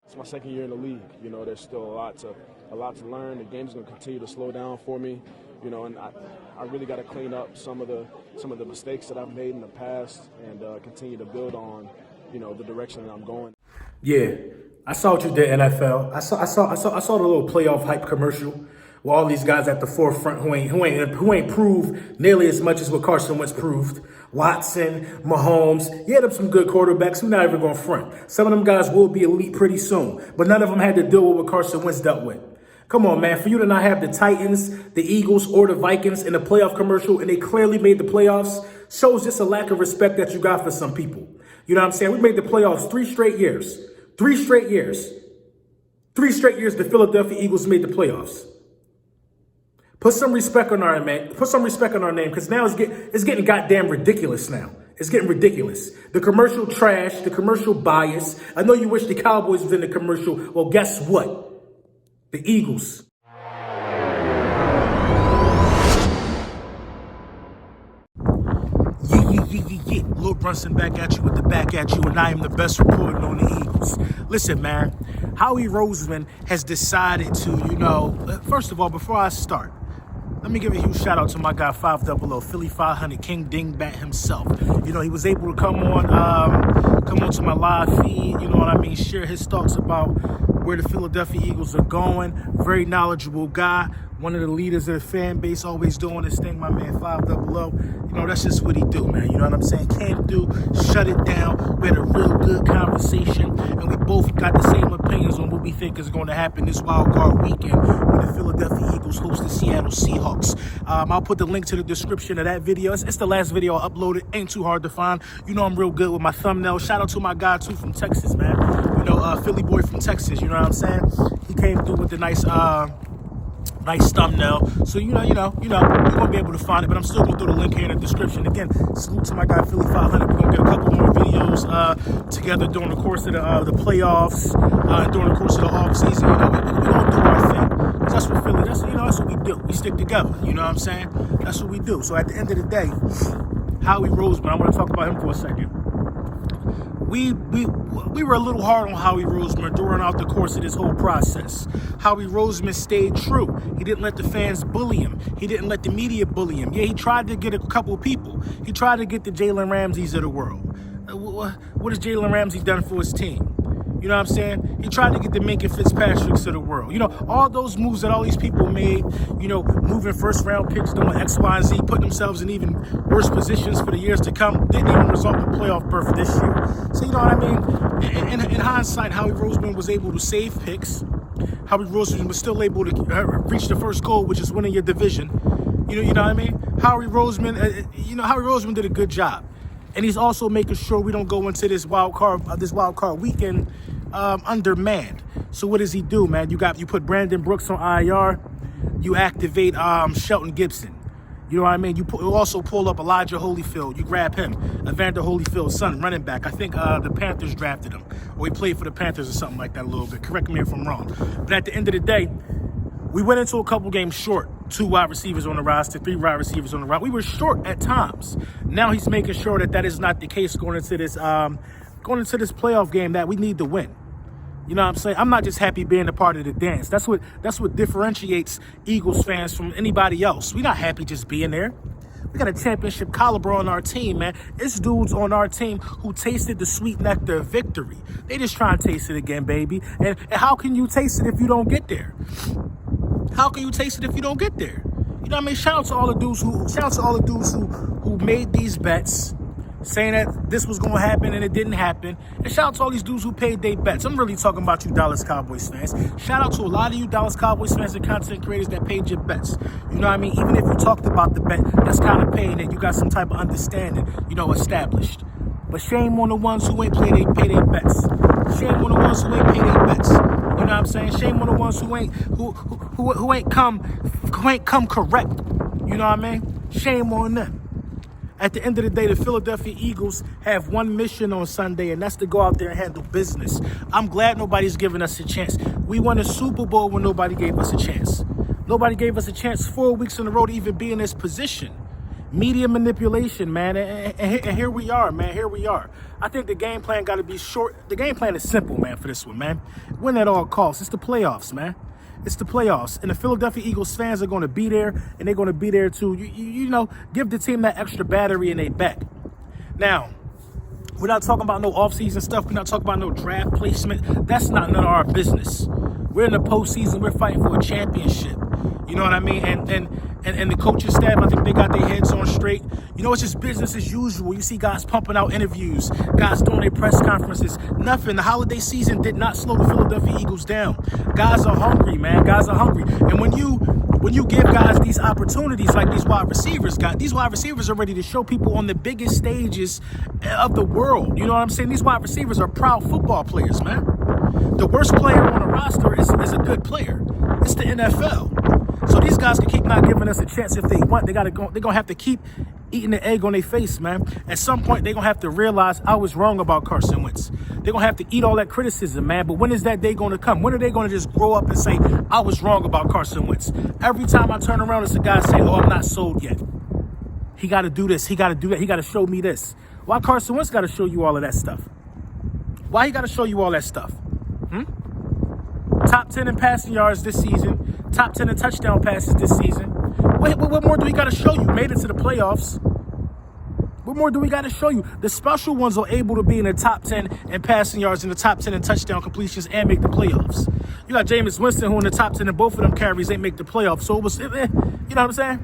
It's my second year in the league. You know, there's still a lot to learn. The game's going to continue to slow down for me. You know, and I really got to clean up some of the mistakes that I've made in the past and continue to build on, you know, the direction that I'm going. Yeah, I saw what you did, NFL. I saw the little playoff hype commercial with all these guys at the forefront who ain't proved nearly as much as what Carson Wentz proved. Watson, Mahomes, you had up some good quarterbacks. We're not even going to front. Some of them guys will be elite pretty soon, but none of them had to deal with what Carson Wentz dealt with. Come on, man. For you to not have the Titans, the Eagles, or the Vikings in the playoff commercial, and they clearly made the playoffs, shows just a lack of respect that you got for some people. You know what I'm saying? We made the playoffs 3 straight years. 3 straight years. 3 straight years the Philadelphia Eagles made the playoffs. Put some respect on our name. Put some respect on our name, because now it's getting goddamn ridiculous now. It's getting ridiculous. The commercial trash, the commercial bias. I know you wish the Cowboys was in the commercial. Well, guess what? The Eagles. Yeah. Lil Brunson back at you with the back at you, and I am the best reporter on the Eagles. Listen, man, Howie Roseman has decided to, first of all, before I start, let me give a huge shout out to my guy 500, Philly 500, King Dingbat himself. You know, he was able to come on to my live feed, you know what I mean, share his thoughts about where the Philadelphia Eagles are going. Very knowledgeable guy, one of the leaders of the fan base, always doing his thing, my man 500. You know, that's just what he do, man. You know what I'm saying? Can't do, shut it down. We had a real good conversation, and we both got the same opinions on what we think is going to happen this wild card weekend when the Philadelphia Eagles host the Seattle Seahawks. I'll put the link to the description of that video. It's the last video I uploaded. Ain't too hard to find. You know I'm real good with my thumbnail. Shout out to my guy, too, from Texas, man. You know, Philly boy from Texas, you know what I'm saying? He came through with the nice thumbnail. So, you're going to be able to find it, but I'm still going to throw the link here in the description. Again, salute to my guy, Philly 500. We're going to get a couple more videos together during the course of the playoffs, during the course of the offseason. You know, we're going to do our thing. Because that's what Philly, that's what we do. We stick together. You know what I'm saying? That's what we do. So at the end of the day, Howie Roseman, I want to talk about him for a second. We were a little hard on Howie Roseman throughout the course of this whole process. Howie Roseman stayed true. He didn't let the fans bully him. He didn't let the media bully him. Yeah, he tried to get a couple of people. He tried to get the Jalen Ramseys of the world. What has Jalen Ramsey done for his team? You know what I'm saying? He tried to get the Minka Fitzpatricks of the world. You know, all those moves that all these people made, you know, moving first-round picks, doing X, Y, and Z, putting themselves in even worse positions for the years to come, didn't even result in playoff berth this year. So, you know what I mean? In hindsight, Howie Roseman was able to save picks. Howie Roseman was still able to reach the first goal, which is winning your division. You know what I mean? Howie Roseman did a good job. And he's also making sure we don't go into this wild card weekend undermanned. So what does he do, man? You put Brandon Brooks on IR. You activate Shelton Gibson. You know what I mean? You also pull up Elijah Holyfield. You grab him, Evander Holyfield's son, running back. I think the Panthers drafted him, or he played for the Panthers or something like that a little bit. Correct me if I'm wrong. But at the end of the day, we went into a couple games short. 2 wide receivers on the roster, 3 wide receivers on the roster. We were short at times. Now he's making sure that is not the case going into this playoff game that we need to win. You know what I'm saying? I'm not just happy being a part of the dance. That's what differentiates Eagles fans from anybody else. We're not happy just being there. We got a championship caliber on our team, man. It's dudes on our team who tasted the sweet nectar of victory. They just try and taste it again, baby. And how can you taste it if you don't get there? How can you taste it if you don't get there? You know what I mean? Shout out to all the dudes who made these bets, saying that this was going to happen and it didn't happen. And shout out to all these dudes who paid their bets. I'm really talking about you Dallas Cowboys fans. Shout out to a lot of you Dallas Cowboys fans and content creators that paid your bets. You know what I mean? Even if you talked about the bet, that's kind of paying and you got some type of understanding, established. But shame on the ones who ain't pay their bets. Shame on the ones who ain't pay their bets. You know what I'm saying? Shame on the ones who ain't come correct. You know what I mean? Shame on them. At the end of the day, the Philadelphia Eagles have one mission on Sunday, and that's to go out there and handle business. I'm glad nobody's giving us a chance. We won a Super Bowl when nobody gave us a chance. Nobody gave us a chance 4 weeks in a row to even be in this position. Media manipulation, man. And here we are, man. Here we are. I think the game plan got to be short. The game plan is simple, man, for this one, man. Win at all costs. It's the playoffs, man. It's the playoffs. And the Philadelphia Eagles fans are going to be there, and they're going to be there to, you know, give the team that extra battery in their back. Now, we're not talking about no offseason stuff. We're not talking about no draft placement. That's not none of our business. We're in the postseason. We're fighting for a championship. You know what I mean? And the coaching staff, I think they got their heads on straight. You know, it's just business as usual. You see guys pumping out interviews, guys doing their press conferences. Nothing. The holiday season did not slow the Philadelphia Eagles down. Guys are hungry, man. Guys are hungry. And when you give guys these opportunities like these wide receivers got, these wide receivers are ready to show people on the biggest stages of the world. You know what I'm saying? These wide receivers are proud football players, man. The worst player on the roster is a good player. It's the NFL. So these guys can keep not giving us a chance if they want. They're gonna have to keep eating the egg on their face, man. At some point, they're gonna have to realize I was wrong about Carson Wentz. They're gonna have to eat all that criticism, man. But when is that day gonna come? When are they gonna just grow up and say, I was wrong about Carson Wentz? Every time I turn around, it's a guy saying, oh, I'm not sold yet. He gotta do this, he gotta do that, he gotta show me this. Why Carson Wentz gotta show you all of that stuff? Why he gotta show you all that stuff? Top 10 in passing yards this season. Top 10 in touchdown passes this season. What more do we got to show you? Made it to the playoffs. What more do we got to show you? The special ones are able to be in the top 10 in passing yards and the top 10 in touchdown completions and make the playoffs. You got Jameis Winston, who in the top 10 in both of them carries ain't make the playoffs. So it was, you know what I'm saying?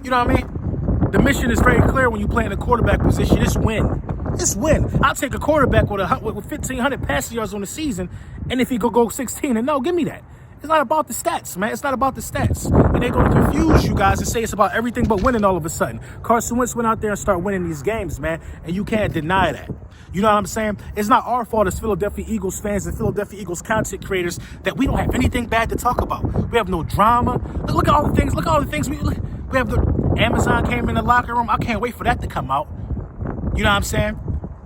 You know what I mean? The mission is very clear when you play in the quarterback position. It's win. It's win. I'll take a quarterback with 1,500 passing yards on the season, and if he go 16-0, give me that. It's not about the stats, man. It's not about the stats. And they're going to confuse you guys and say it's about everything but winning all of a sudden. Carson Wentz went out there and started winning these games, man, and you can't deny that. You know what I'm saying? It's not our fault as Philadelphia Eagles fans and Philadelphia Eagles content creators that we don't have anything bad to talk about. We have no drama. Look at all the things. Look at all the things. We have the Amazon came in the locker room. I can't wait for that to come out. You know what I'm saying?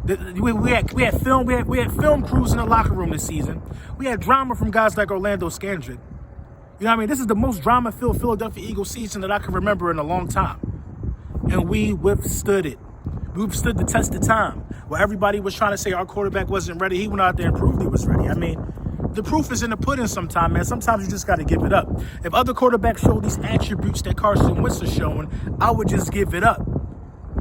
We had film crews in the locker room this season. We had drama from guys like Orlando Scandrick. You know what I mean? This is the most drama-filled Philadelphia Eagles season that I can remember in a long time. And we withstood it. We withstood the test of time. Where everybody was trying to say our quarterback wasn't ready, he went out there and proved he was ready. I mean, the proof is in the pudding sometimes, man. Sometimes you just got to give it up. If other quarterbacks show these attributes that Carson Wentz is showing, I would just give it up.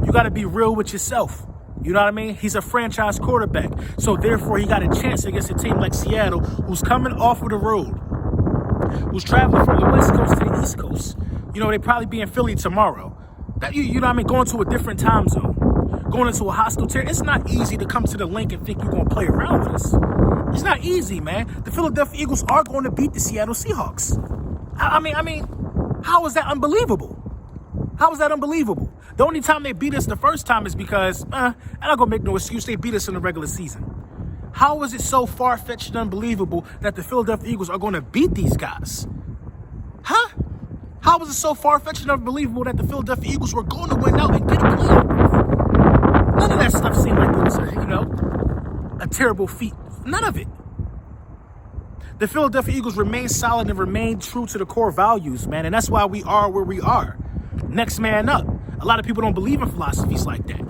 You got to be real with yourself. You know what I mean? He's a franchise quarterback. So therefore, he got a chance against a team like Seattle, who's coming off of the road, who's traveling from the West Coast to the East Coast. You know, they probably be in Philly tomorrow. You know what I mean? Going to a different time zone, going into a hostile territory. It's not easy to come to the link and think you're going to play around with us. It's not easy, man. The Philadelphia Eagles are going to beat the Seattle Seahawks. I mean, how is that unbelievable? How is that unbelievable? The only time they beat us the first time is because, I'm not going to make no excuse, they beat us in the regular season. How is it so far-fetched and unbelievable that the Philadelphia Eagles are going to beat these guys? Huh? How is it so far-fetched and unbelievable that the Philadelphia Eagles were going to win out and get a playoff? None of that stuff seemed like it was, a terrible feat. None of it. The Philadelphia Eagles remain solid and remain true to the core values, man, and that's why we are where we are. Next man up. A lot of people don't believe in philosophies like that.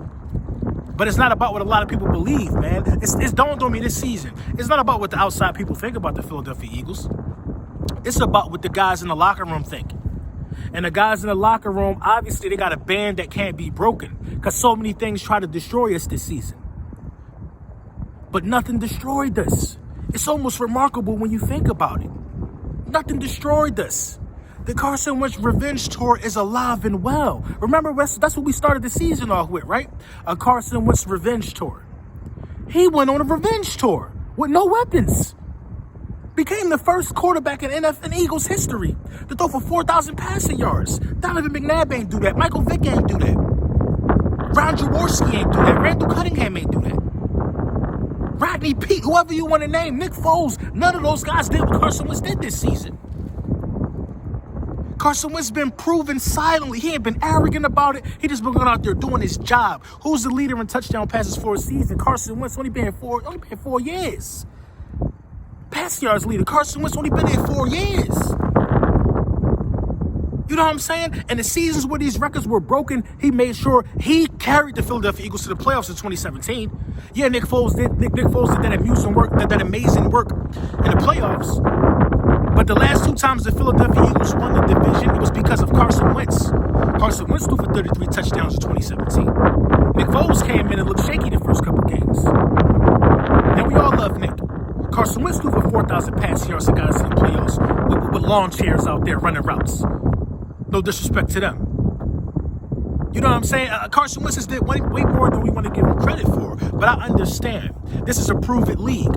But it's not about what a lot of people believe, man. It's dawned on me this season. It's not about what the outside people think about the Philadelphia Eagles. It's about what the guys in the locker room think. And the guys in the locker room, obviously, they got a band that can't be broken because so many things try to destroy us this season. But nothing destroyed us. It's almost remarkable when you think about it. Nothing destroyed us. The Carson Wentz revenge tour is alive and well. Remember, that's what we started the season off with, right? A Carson Wentz revenge tour. He went on a revenge tour with no weapons. Became the first quarterback in NFL Eagles history to throw for 4,000 passing yards. Donovan McNabb ain't do that. Michael Vick ain't do that. Ron Jaworski ain't do that. Randall Cunningham ain't do that. Rodney Peete, whoever you want to name, Nick Foles, none of those guys did what Carson Wentz did this season. Carson Wentz been proven silently. He ain't been arrogant about it. He just been going out there doing his job. Who's the leader in touchdown passes for a season? Carson Wentz only been 4 years. Pass yards leader. Carson Wentz only been there 4 years. You know what I'm saying? And the seasons where these records were broken, he made sure he carried the Philadelphia Eagles to the playoffs in 2017. Yeah, Nick Foles did that amazing work in the playoffs. But the last 2 times the Philadelphia Eagles won the division, it was because of Carson Wentz. Carson Wentz threw for 33 touchdowns in 2017. Nick Foles came in and looked shaky the first couple games. And we all love Nick. Carson Wentz threw for 4,000 pass yards and got us in the playoffs with lawn chairs out there running routes. No disrespect to them. You know what I'm saying? Carson Wentz did way more than we want to give him credit for. But I understand. This is a prove-it league.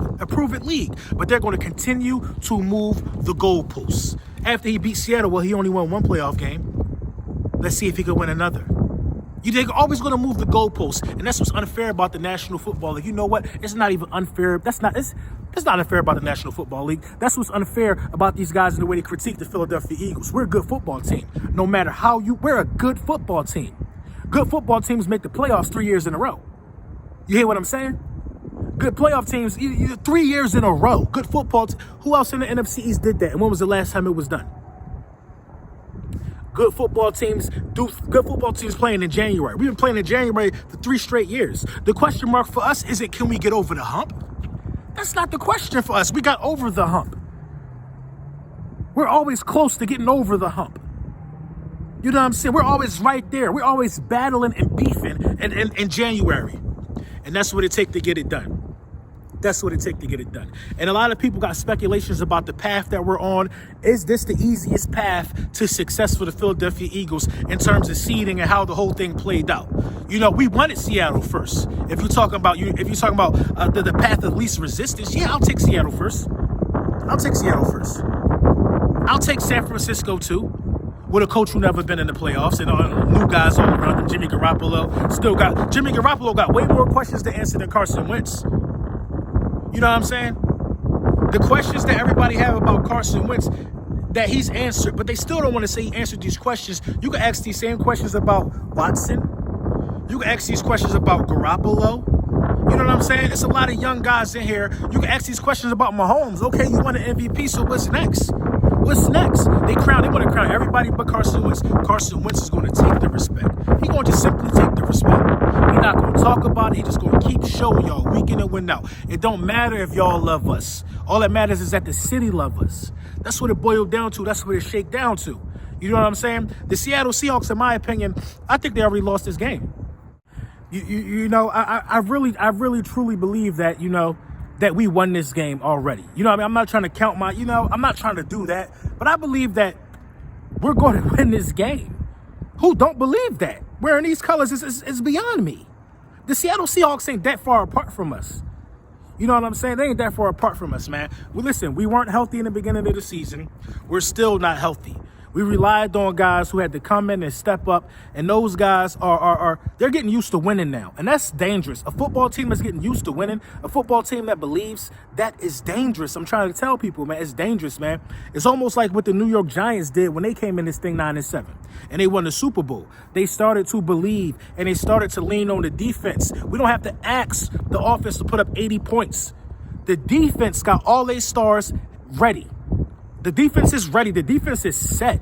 But they're going to continue to move the goalposts. After he beat Seattle, well, he only won 1 playoff game. Let's see if he can win another. They're always going to move the goalposts. And that's what's unfair about the National Football League. You know what? It's not even unfair. It's not unfair about the National Football League. That's what's unfair about these guys and the way they critique the Philadelphia Eagles. We're a good football team. No matter we're a good football team. Good football teams make the playoffs 3 years in a row. You hear what I'm saying? Good playoff teams, 3 years in a row. Good football. Who else in the NFC East did that? And when was the last time it was done? Good football teams playing in January. We've been playing in January for 3 straight years. The question mark for us isn't, can we get over the hump? That's not the question for us. We got over the hump. We're always close to getting over the hump. You know what I'm saying? We're always right there. We're always battling and beefing in January. And that's what it takes to get it done. And a lot of people got speculations about the path that we're on. Is this the easiest path to success for the Philadelphia Eagles in terms of seeding and how the whole thing played out? You know, we wanted Seattle first. If you're talking about the path of least resistance, yeah, I'll take Seattle first. I'll take San Francisco too, with a coach who never been in the playoffs and new guys all around him. Jimmy Garoppolo got way more questions to answer than Carson Wentz. You know what I'm saying? The questions that everybody have about Carson Wentz that he's answered, but they still don't want to say he answered these questions. You can ask these same questions about Watson. You can ask these questions about Garoppolo. You know what I'm saying? There's a lot of young guys in here. You can ask these questions about Mahomes. Okay, you won an MVP, so what's next? They want to crown everybody but Carson Wentz. Carson Wentz is going to take the respect. He's going to just simply take the respect. He's not going to talk about it. He's just going to keep showing y'all week in and week out. It don't matter if y'all love us. All that matters is that the city love us. That's what it boiled down to. That's what it shake down to. You know what I'm saying? The Seattle Seahawks, in my opinion, I think they already lost this game. You know, I really truly believe that, that we won this game already. You know what I mean? I'm not trying to count I'm not trying to do that. But I believe that we're going to win this game. Who don't believe that? Wearing these colors is beyond me. The Seattle Seahawks ain't that far apart from us. You know what I'm saying? They ain't that far apart from us, man. Well, listen, we weren't healthy in the beginning of the season. We're still not healthy. We relied on guys who had to come in and step up, and those guys they're getting used to winning now, and that's dangerous. A football team that's getting used to winning, a football team that believes, that is dangerous. I'm trying to tell people, man, it's dangerous, man. It's almost like what the New York Giants did when they came in this thing 9-7, and they won the Super Bowl. They started to believe, and they started to lean on the defense. We don't have to ask the offense to put up 80 points. The defense got all their stars ready. The defense is ready. The defense is set.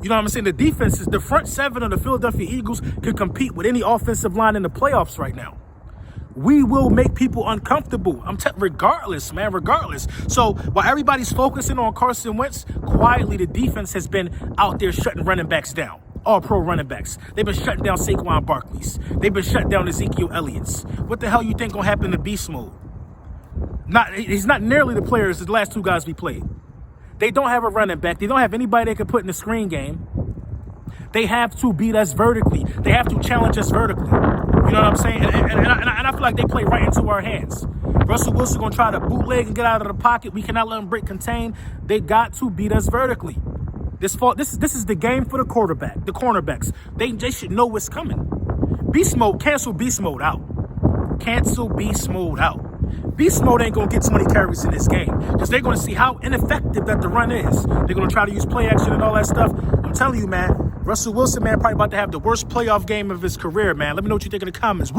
You know what I'm saying? The front 7 of the Philadelphia Eagles can compete with any offensive line in the playoffs right now. We will make people uncomfortable. Regardless. So while everybody's focusing on Carson Wentz, quietly the defense has been out there shutting running backs down. All pro running backs. They've been shutting down Saquon Barkley's. They've been shutting down Ezekiel Elliott's. What the hell you think gonna happen to Beast Mode? He's not nearly the players as the last 2 guys we played. They don't have a running back. They don't have anybody they can put in the screen game. They have to beat us vertically. They have to challenge us vertically. You know what I'm saying? And I feel like they play right into our hands. Russell Wilson going to try to bootleg and get out of the pocket. We cannot let him break contain. They got to beat us vertically. This is the game for the cornerbacks. They should know what's coming. Beast mode, cancel beast mode out. Beast mode ain't going to get 20 carries in this game because they're going to see how ineffective that the run is. They're going to try to use play action and all that stuff. I'm telling you, man, Russell Wilson, man, probably about to have the worst playoff game of his career, man. Let me know what you think in the comments.